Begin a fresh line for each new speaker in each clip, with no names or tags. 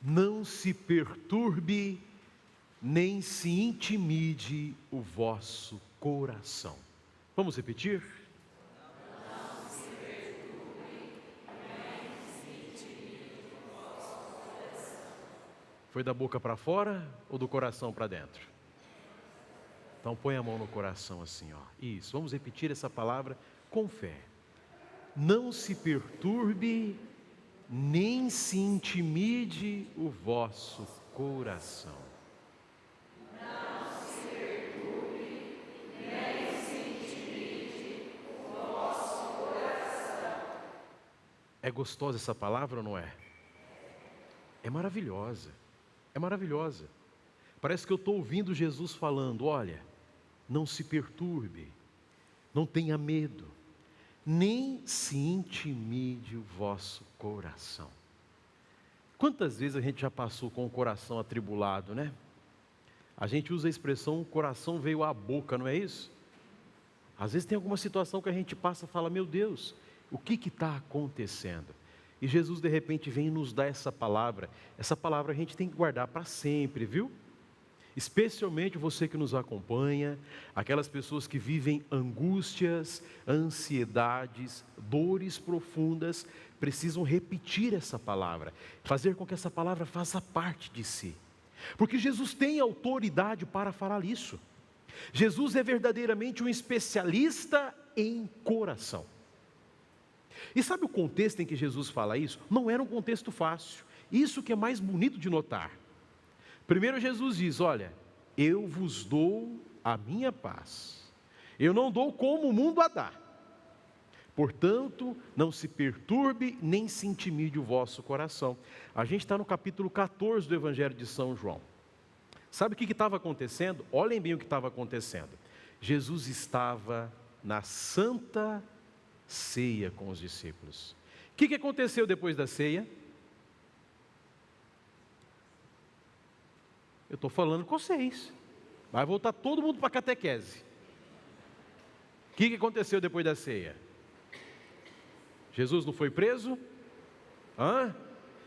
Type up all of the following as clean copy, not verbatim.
Não se perturbe, nem se intimide o vosso coração. Vamos repetir?
Não se perturbe, nem se intimide o vosso coração.
Foi da boca para fora ou do coração para dentro? Então põe a mão no coração assim, ó. Isso, vamos repetir essa palavra com fé. Não se perturbe, nem se intimide o vosso coração.
Não se perturbe, nem se intimide o vosso coração.
É gostosa essa palavra ou não é? É maravilhosa, é maravilhosa. Parece que eu estou ouvindo Jesus falando, olha, não se perturbe, não tenha medo, nem se intimide o vosso coração. Quantas vezes a gente já passou com o coração atribulado, né? A gente usa a expressão, o coração veio à boca, não é isso? Às vezes tem alguma situação que a gente passa e fala, meu Deus, o que está acontecendo? E Jesus de repente vem nos dar essa palavra a gente tem que guardar para sempre, viu? Especialmente você que nos acompanha, aquelas pessoas que vivem angústias, ansiedades, dores profundas, precisam repetir essa palavra, fazer com que essa palavra faça parte de si. Porque Jesus tem autoridade para falar isso. Jesus é verdadeiramente um especialista em coração. E sabe o contexto em que Jesus fala isso? Não era um contexto fácil. Isso que é mais bonito de notar. Primeiro Jesus diz, olha, eu vos dou a minha paz. Eu não dou como o mundo a dá. Portanto, não se perturbe, nem se intimide o vosso coração. A gente está no capítulo 14 do Evangelho de São João. Sabe o que estava acontecendo? Olhem bem o que estava acontecendo. Jesus estava na Santa Ceia com os discípulos. O que aconteceu depois da ceia? Eu estou falando com vocês. Vai voltar todo mundo para a catequese. O que aconteceu depois da ceia? Jesus não foi preso?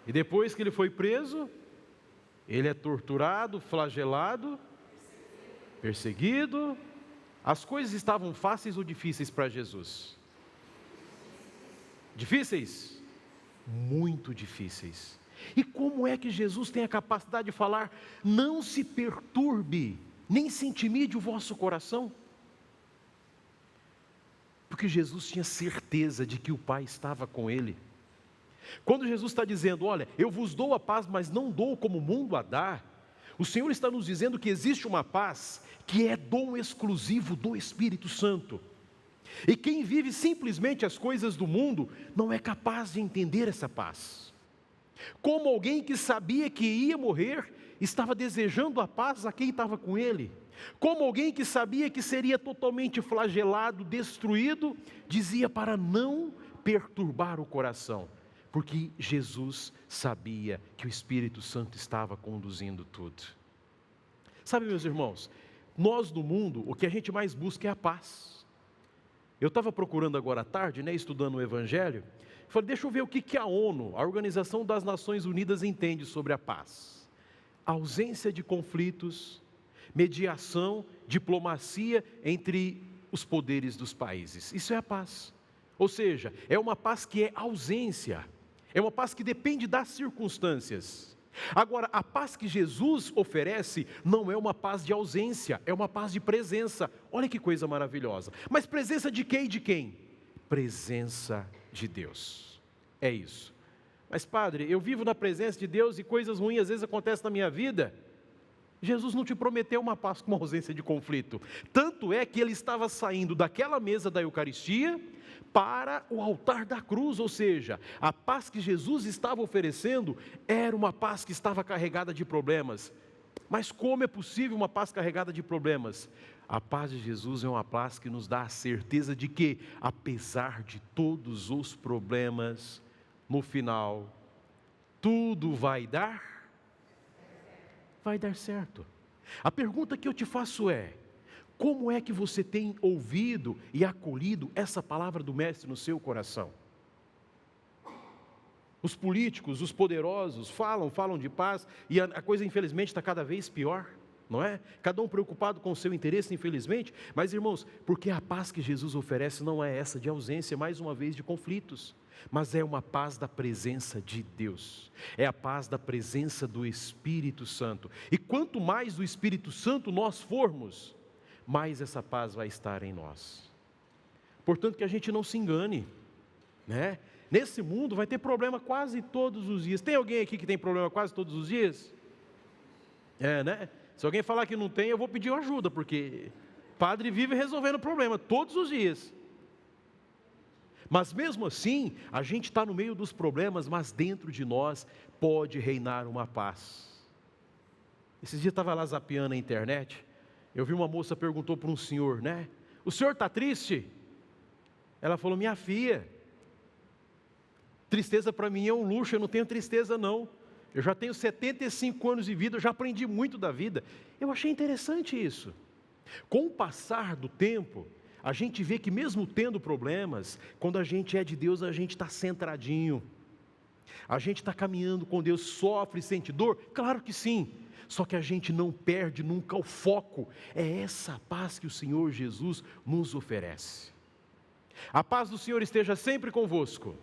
E depois que ele foi preso, ele é torturado, flagelado, perseguido. As coisas estavam fáceis ou difíceis para Jesus? Difíceis? Muito difíceis. E como é que Jesus tem a capacidade de falar, não se perturbe, nem se intimide o vosso coração? Porque Jesus tinha certeza de que o Pai estava com ele. Quando Jesus está dizendo, olha, eu vos dou a paz, mas não dou como o mundo a dá, o Senhor está nos dizendo que existe uma paz que é dom exclusivo do Espírito Santo. E quem vive simplesmente as coisas do mundo não é capaz de entender essa paz. Como alguém que sabia que ia morrer, estava desejando a paz a quem estava com ele. Como alguém que sabia que seria totalmente flagelado, destruído, dizia para não perturbar o coração. Porque Jesus sabia que o Espírito Santo estava conduzindo tudo. Sabe, meus irmãos, nós no mundo, o que a gente mais busca é a paz. Eu estava procurando agora à tarde, estudando o Evangelho, falei, deixa eu ver o que a ONU, a Organização das Nações Unidas, entende sobre a paz. A ausência de conflitos, mediação, diplomacia entre os poderes dos países. Isso é a paz. Ou seja, é uma paz que é ausência, é uma paz que depende das circunstâncias. Agora, a paz que Jesus oferece não é uma paz de ausência, é uma paz de presença. Olha que coisa maravilhosa. Mas presença de quem e de quem? Presença de Deus. É isso. Mas padre, eu vivo na presença de Deus e coisas ruins às vezes acontecem na minha vida. Jesus não te prometeu uma paz com uma ausência de conflito. Tanto é que ele estava saindo daquela mesa da Eucaristia para o altar da cruz, ou seja, a paz que Jesus estava oferecendo era uma paz que estava carregada de problemas. Mas como é possível uma paz carregada de problemas? A paz de Jesus é uma paz que nos dá a certeza de que, apesar de todos os problemas, no final, tudo vai dar certo. A pergunta que eu te faço é, como é que você tem ouvido e acolhido essa palavra do Mestre no seu coração? Os políticos, os poderosos falam de paz e a coisa infelizmente está cada vez pior, não é? Cada um preocupado com o seu interesse, infelizmente. Mas irmãos, porque a paz que Jesus oferece não é essa de ausência, mais uma vez, de conflitos, mas é uma paz da presença de Deus, é a paz da presença do Espírito Santo. E quanto mais do Espírito Santo nós formos, mais essa paz vai estar em nós. Portanto, que a gente não se engane, né? Nesse mundo vai ter problema quase todos os dias. Tem alguém aqui que tem problema quase todos os dias? Né? Se alguém falar que não tem, eu vou pedir ajuda, porque padre vive resolvendo problema todos os dias. Mas mesmo assim, a gente está no meio dos problemas, mas dentro de nós pode reinar uma paz. Esses dias eu estava lá zapeando na internet, eu vi uma moça perguntou para um senhor, né? O senhor está triste? Ela falou, minha filha, tristeza para mim é um luxo, eu não tenho tristeza não. Eu já tenho 75 anos de vida, eu já aprendi muito da vida. Eu achei interessante isso. Com o passar do tempo, a gente vê que mesmo tendo problemas, quando a gente é de Deus, a gente está centradinho. A gente está caminhando com Deus, sofre, sente dor? Claro que sim. Só que a gente não perde nunca o foco. É essa paz que o Senhor Jesus nos oferece. A paz do Senhor esteja sempre convosco.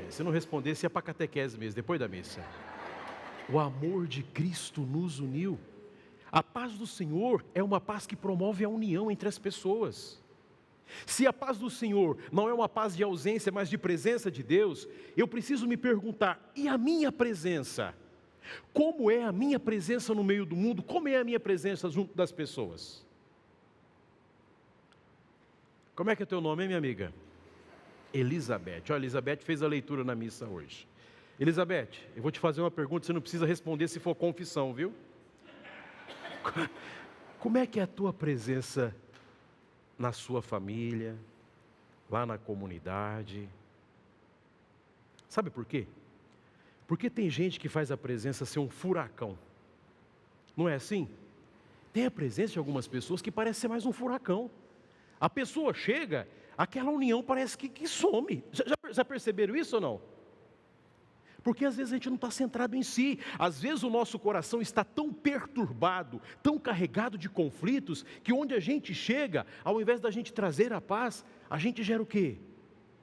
Se não respondesse, ia para a catequese mesmo, depois da missa. O amor de Cristo nos uniu. A paz do Senhor é uma paz que promove a união entre as pessoas. Se a paz do Senhor não é uma paz de ausência, mas de presença de Deus, eu preciso me perguntar, e a minha presença? Como é a minha presença no meio do mundo? Como é a minha presença junto das pessoas? Como é que é teu nome, hein, minha amiga? Elizabeth. Olha, Elizabeth fez a leitura na missa hoje. Elizabeth, eu vou te fazer uma pergunta, você não precisa responder se for confissão, viu? Como é que é a tua presença na sua família, lá na comunidade? Sabe por quê? Porque tem gente que faz a presença ser um furacão. Não é assim? Tem a presença de algumas pessoas que parece ser mais um furacão. A pessoa chega, aquela união parece que some. Já perceberam isso ou não? Porque às vezes a gente não está centrado em si. Às vezes o nosso coração está tão perturbado, tão carregado de conflitos, que onde a gente chega, ao invés da gente trazer a paz, a gente gera o quê?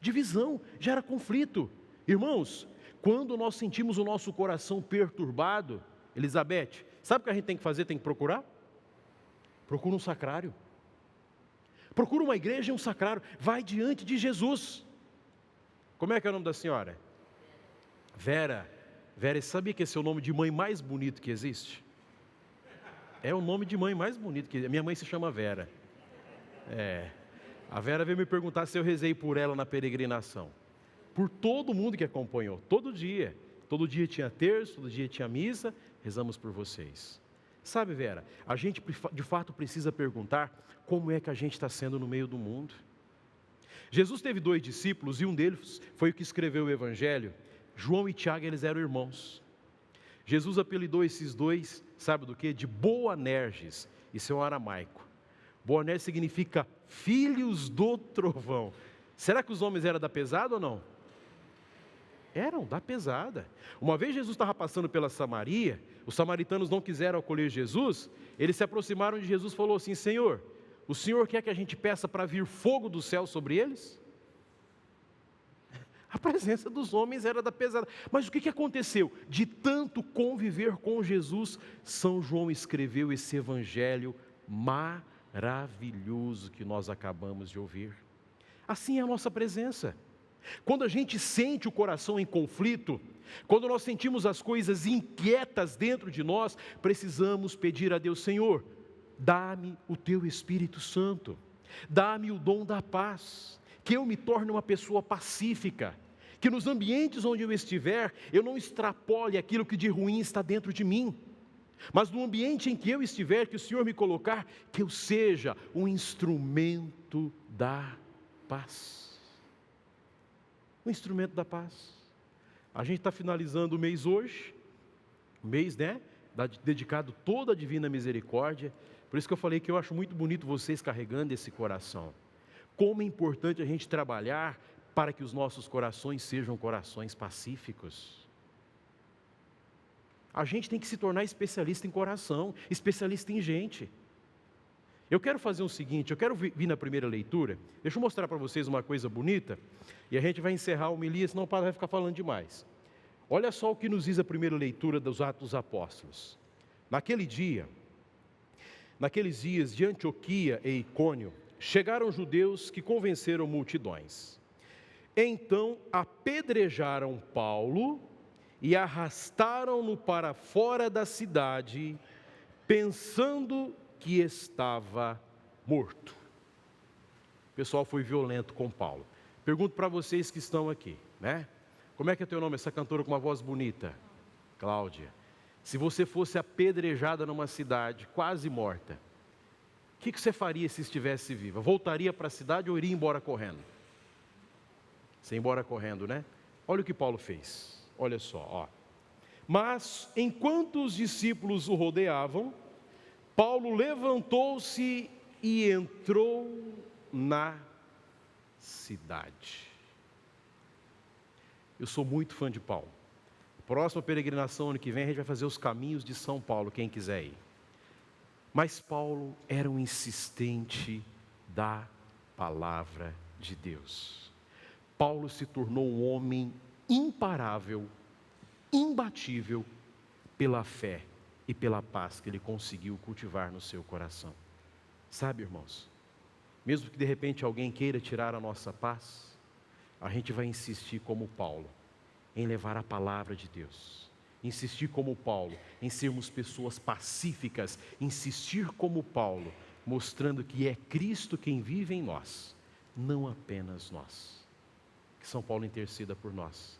Divisão, gera conflito. Irmãos, quando nós sentimos o nosso coração perturbado, Elizabeth, sabe o que a gente tem que fazer, tem que procurar? Procura um sacrário. Procura uma igreja e um sacrário. Vai diante de Jesus. Como é que é o nome da senhora? Vera. Vera, sabia que esse é o nome de mãe mais bonito que existe? É o nome de mãe mais bonito que existe. Minha mãe se chama Vera. A Vera veio me perguntar se eu rezei por ela na peregrinação. Por todo mundo que acompanhou. Todo dia. Todo dia tinha terço, todo dia tinha missa. Rezamos por vocês. Sabe, Vera, a gente de fato precisa perguntar como é que a gente está sendo no meio do mundo. Jesus teve 2 discípulos e um deles foi o que escreveu o Evangelho. João e Tiago, eles eram irmãos. Jesus apelidou esses dois, sabe do que? De Boanerges. Isso é um aramaico. Boanerges significa filhos do trovão. Será que os homens eram da pesada ou não? Eram da pesada. Uma vez Jesus estava passando pela Samaria, os samaritanos não quiseram acolher Jesus, eles se aproximaram de Jesus e falaram assim, Senhor, o Senhor quer que a gente peça para vir fogo do céu sobre eles? A presença dos homens era da pesada. Mas o que aconteceu? De tanto conviver com Jesus, São João escreveu esse evangelho maravilhoso que nós acabamos de ouvir. Assim é a nossa presença. Quando a gente sente o coração em conflito, quando nós sentimos as coisas inquietas dentro de nós, precisamos pedir a Deus, Senhor, dá-me o teu Espírito Santo, dá-me o dom da paz, que eu me torne uma pessoa pacífica, que nos ambientes onde eu estiver, eu não extrapole aquilo que de ruim está dentro de mim, mas no ambiente em que eu estiver, que o Senhor me colocar, que eu seja um instrumento da paz. Um instrumento da paz. A gente está finalizando o mês hoje, mês, dedicado toda a divina misericórdia. Por isso que eu falei que eu acho muito bonito vocês carregando esse coração. Como é importante a gente trabalhar para que os nossos corações sejam corações pacíficos. A gente tem que se tornar especialista em coração, especialista em gente. Eu quero fazer o seguinte, eu quero vir na primeira leitura, deixa eu mostrar para vocês uma coisa bonita, e a gente vai encerrar a homilia, senão o padre vai ficar falando demais. Olha só o que nos diz a primeira leitura dos Atos dos Apóstolos. Naqueles dias de Antioquia e Icônio, chegaram judeus que convenceram multidões. Então apedrejaram Paulo e arrastaram-no para fora da cidade, pensando que estava morto. O pessoal foi violento com Paulo. Pergunto para vocês que estão aqui, né? Como é que é teu nome, essa cantora com uma voz bonita? Cláudia. Se você fosse apedrejada numa cidade, quase morta, o que você faria se estivesse viva? Voltaria para a cidade ou iria embora correndo? Você ia embora correndo, né? Olha o que Paulo fez. Olha só, ó. Mas, enquanto os discípulos o rodeavam, Paulo levantou-se e entrou na cidade. Eu sou muito fã de Paulo. Próxima peregrinação, ano que vem, a gente vai fazer os caminhos de São Paulo, quem quiser ir. Mas Paulo era um insistente da palavra de Deus. Paulo se tornou um homem imparável, imbatível, pela fé e pela paz que ele conseguiu cultivar no seu coração. Sabe, irmãos, mesmo que de repente alguém queira tirar a nossa paz, a gente vai insistir como Paulo, em levar a palavra de Deus. Insistir como Paulo, em sermos pessoas pacíficas. Insistir como Paulo, mostrando que é Cristo quem vive em nós, não apenas nós. Que São Paulo interceda por nós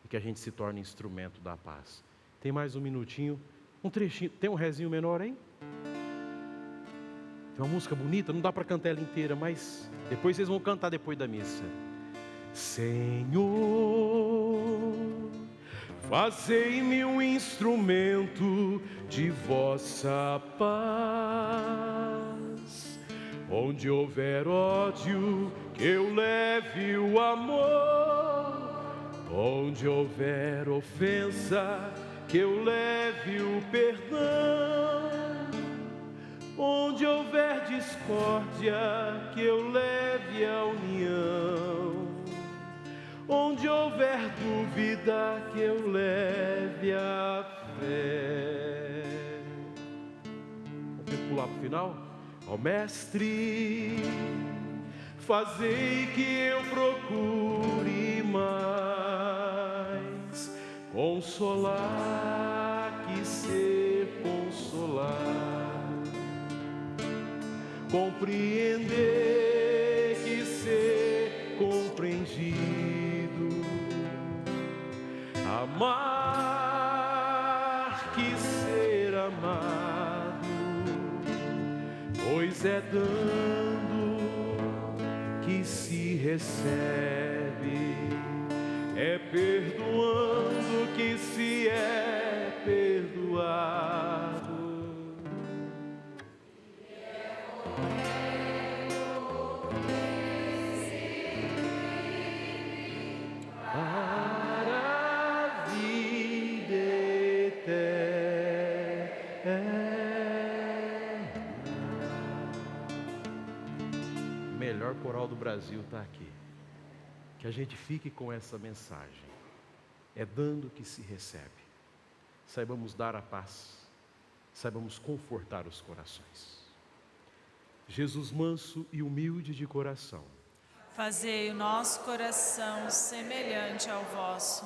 e que a gente se torne instrumento da paz. Tem mais um minutinho, um trechinho, tem um rezinho menor, hein? Tem uma música bonita, não dá para cantar ela inteira, mas depois vocês vão cantar depois da missa. Senhor, fazei-me um instrumento de vossa paz. Onde houver ódio, que eu leve o amor. Onde houver ofensa, que eu leve o perdão. Onde houver discórdia, que eu leve a união. Onde houver dúvida, que eu leve a fé. Vamos pular para o final? Ó Mestre, fazei que eu procure mais consolar que ser consolado, compreender que ser compreendido, amar que ser amado, pois é dando que se recebe, é perdoando que se é perdoado. Melhor coral do Brasil está aqui. Que a gente fique com essa mensagem. É dando que se recebe. Saibamos dar a paz. Saibamos confortar os corações. Jesus manso e humilde de coração,
fazei o nosso coração semelhante ao vosso.